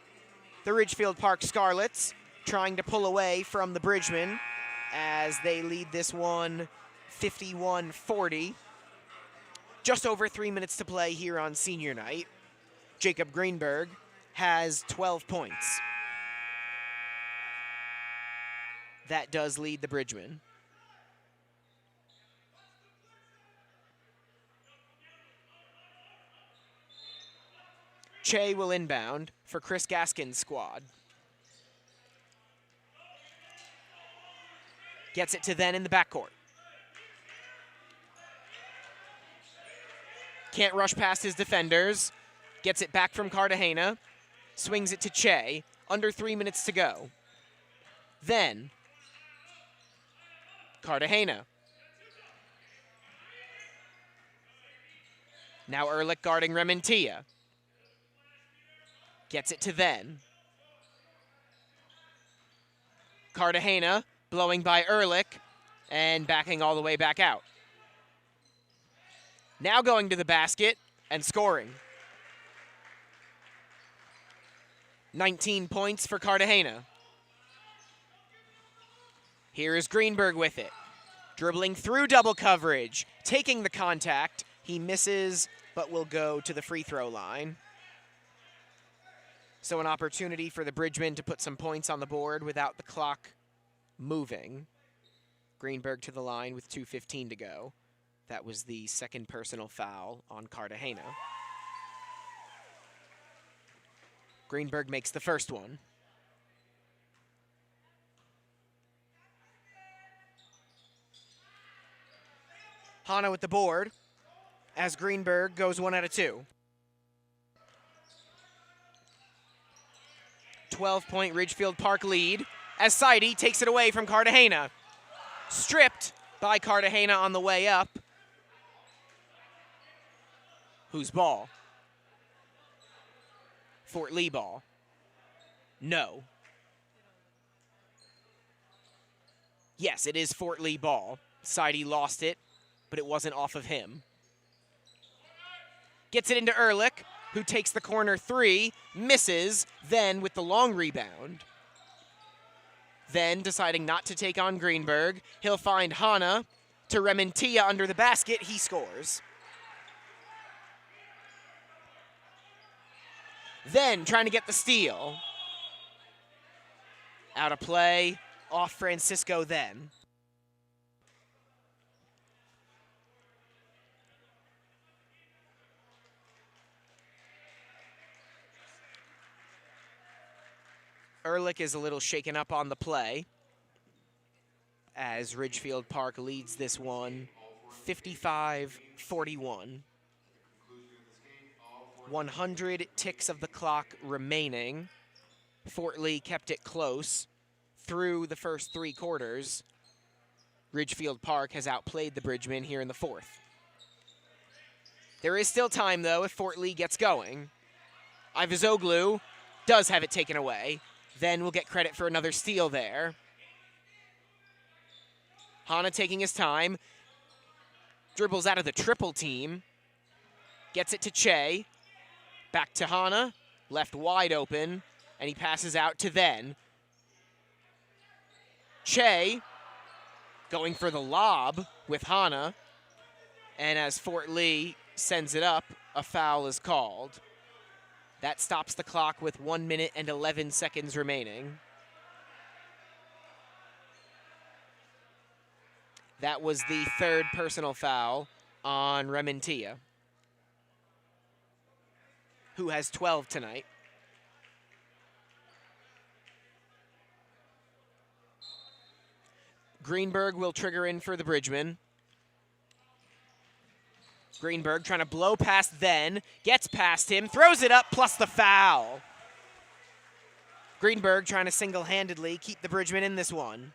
The Ridgefield Park Scarlets trying to pull away from the Bridgemen as they lead this one 51-40. Just over 3 minutes to play here on senior night. Jacob Greenberg has 12 points. That does lead the Bridgemen. Che will inbound for Chris Gaskin's squad. Gets it to then in the backcourt. Can't rush past his defenders. Gets it back from Cartagena. Swings it to Che. Under 3 minutes to go. Then, Cartagena. Now Ehrlich guarding Rementia. Gets it to then. Cartagena blowing by Ehrlich and backing all the way back out. Now going to the basket and scoring. 19 points for Cartagena. Here is Greenberg with it. Dribbling through double coverage. Taking the contact. He misses, but will go to the free throw line. So an opportunity for the Bridgemen to put some points on the board without the clock moving. Greenberg to the line with 2:15 to go. That was the second personal foul on Cartagena. Greenberg makes the first one. Hana with the board as Greenberg goes 1 out of 2. 12-point Ridgefield Park lead as Saidi takes it away from Cartagena. Stripped by Cartagena on the way up. Whose ball? Fort Lee ball. No. Yes, it is Fort Lee ball. Saidi lost it, but it wasn't off of him. Gets it into Ehrlich, who takes the corner 3, misses, then with the long rebound. Then, deciding not to take on Greenberg, he'll find Hana to Rementia under the basket. He scores. Then, trying to get the steal. Out of play, off Francisco then. Ehrlich is a little shaken up on the play as Ridgefield Park leads this one 55-41. 100 ticks of the clock remaining. Fort Lee kept it close through the first 3 quarters. Ridgefield Park has outplayed the Bridgemen here in the 4th. There is still time, though, if Fort Lee gets going. Ivazoglu does have it taken away. Then we'll get credit for another steal there. Hana taking his time. Dribbles out of the triple team. Gets it to Che. Back to Hana. Left wide open. And he passes out to then. Che going for the lob with Hana. And as Fort Lee sends it up, a foul is called. That stops the clock with 1 minute and 11 seconds remaining. That was the 3rd personal foul on Rementia, who has 12 tonight. Greenberg will trigger in for the Bridgemen. Greenberg trying to blow past then, gets past him, throws it up, plus the foul. Greenberg trying to single-handedly keep the Bridgemen in this one.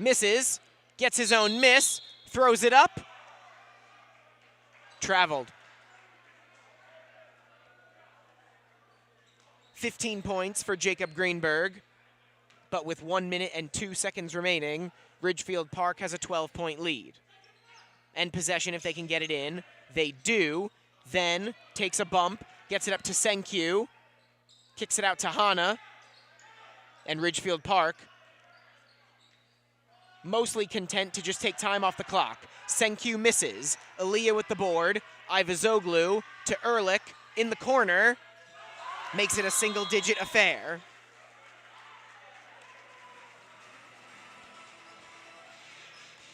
Misses, gets his own miss, throws it up, traveled. 15 points for Jacob Greenberg, but with 1 minute and 2 seconds remaining, Ridgefield Park has a 12-point lead. And possession if they can get it in. They do. Then takes a bump, gets it up to Senkyu, kicks it out to Hana, and Ridgefield Park mostly content to just take time off the clock. Senkyu misses. Aaliyah with the board. Ivazoglu to Ehrlich in the corner. Makes it a single-digit affair.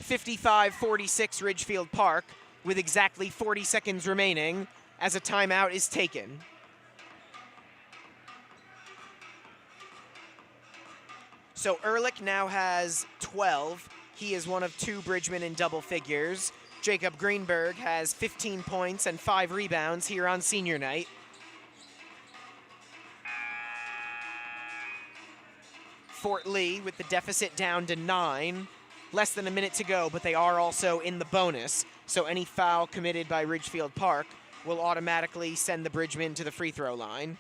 (55-46) Ridgefield Park with exactly 40 seconds remaining as a timeout is taken. So Ehrlich now has 12. He is one of 2 Bridgmen in double figures. Jacob Greenberg has 15 points and 5 rebounds here on senior night. Fort Lee with the deficit down to 9. Less than a minute to go, but they are also in the bonus. So any foul committed by Ridgefield Park will automatically send the Bridgmen to the free throw line.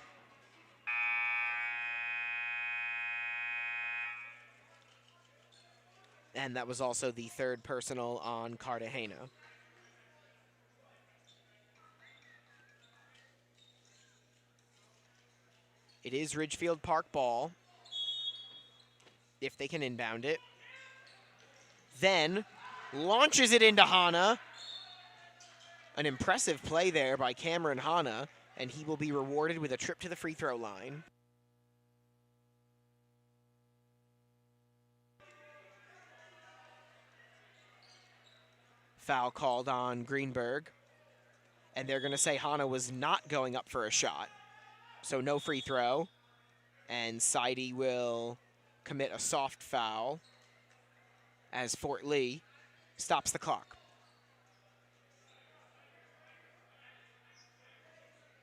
And that was also the 3rd personal on Cartagena. It is Ridgefield Park ball, if they can inbound it. Then launches it into Hana. An impressive play there by Cameron Hana, and he will be rewarded with a trip to the free throw line. Foul called on Greenberg, and they're going to say Hana was not going up for a shot. So no free throw, and Seide will commit a soft foul as Fort Lee stops the clock.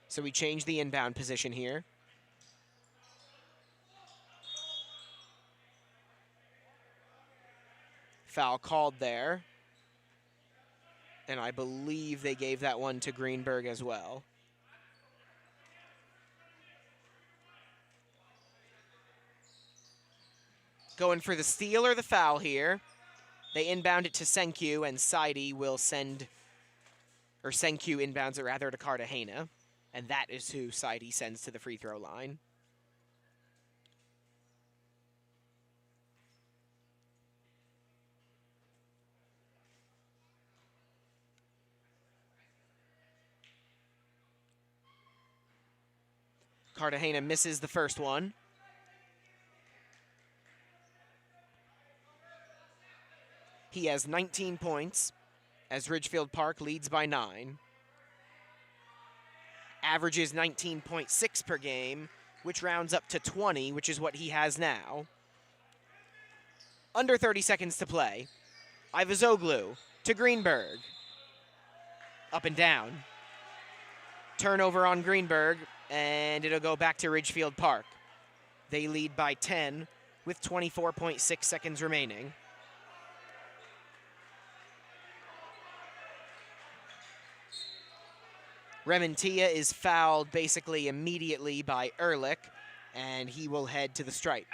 So we change the inbound position here. Foul called there. And I believe they gave that one to Greenberg as well. Going for the steal or the foul here. They inbound it to Senkyu, and Seide will send, or Senkyu inbounds it rather to Cartagena. And that is who Seide sends to the free throw line. Cartagena misses the first one. He has 19 points as Ridgefield Park leads by 9. Averages 19.6 per game, which rounds up to 20, which is what he has now. Under 30 seconds to play. Ivazoglu to Greenberg. Up and down. Turnover on Greenberg, and it'll go back to Ridgefield Park. They lead by 10 with 24.6 seconds remaining. Rementia is fouled basically immediately by Ehrlich, and he will head to the stripe.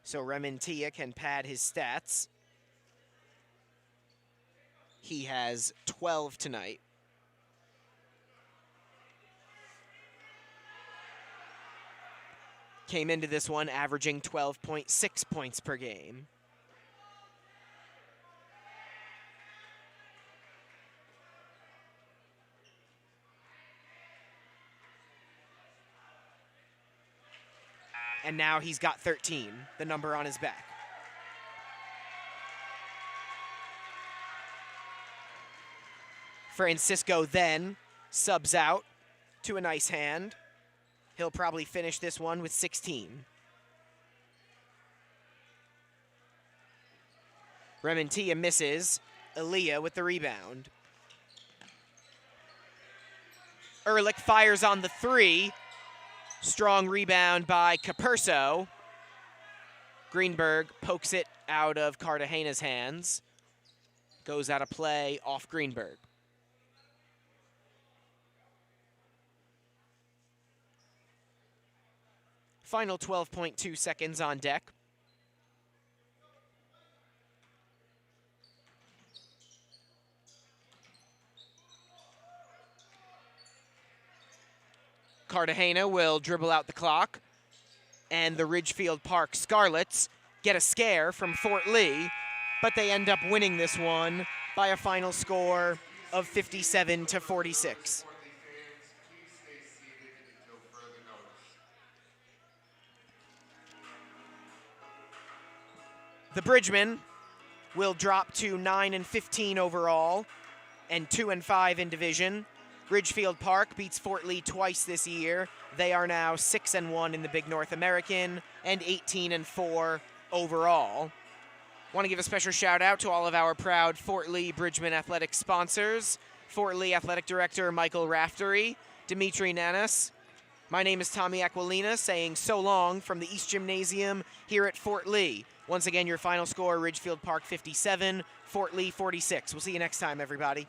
So Rementia can pad his stats. He has 12 tonight. Came into this one averaging 12.6 points per game. And now he's got 13, the number on his back. Francisco then subs out to a nice hand. He'll probably finish this one with 16. Rementia misses. Elia with the rebound. Ehrlich fires on the 3. Strong rebound by Capurso. Greenberg pokes it out of Cartagena's hands. Goes out of play off Greenberg. Final 12.2 seconds on deck. Cartagena will dribble out the clock, and the Ridgefield Park Scarlets get a scare from Fort Lee, but they end up winning this one by a final score of 57-46. Fort Lee fans, please stay seated until further notice. The Bridgemen will drop to 9-15 overall and 2-5 in division. Ridgefield Park beats Fort Lee twice this year. They are now 6-1 in the Big North American and 18-4 overall. Want to give a special shout out to all of our proud Fort Lee Bridgman Athletic sponsors. Fort Lee Athletic Director Michael Raftery, Dimitri Nanas. My name is Tommy Aquilina saying so long from the East Gymnasium here at Fort Lee. Once again, your final score, Ridgefield Park 57, Fort Lee 46. We'll see you next time, everybody.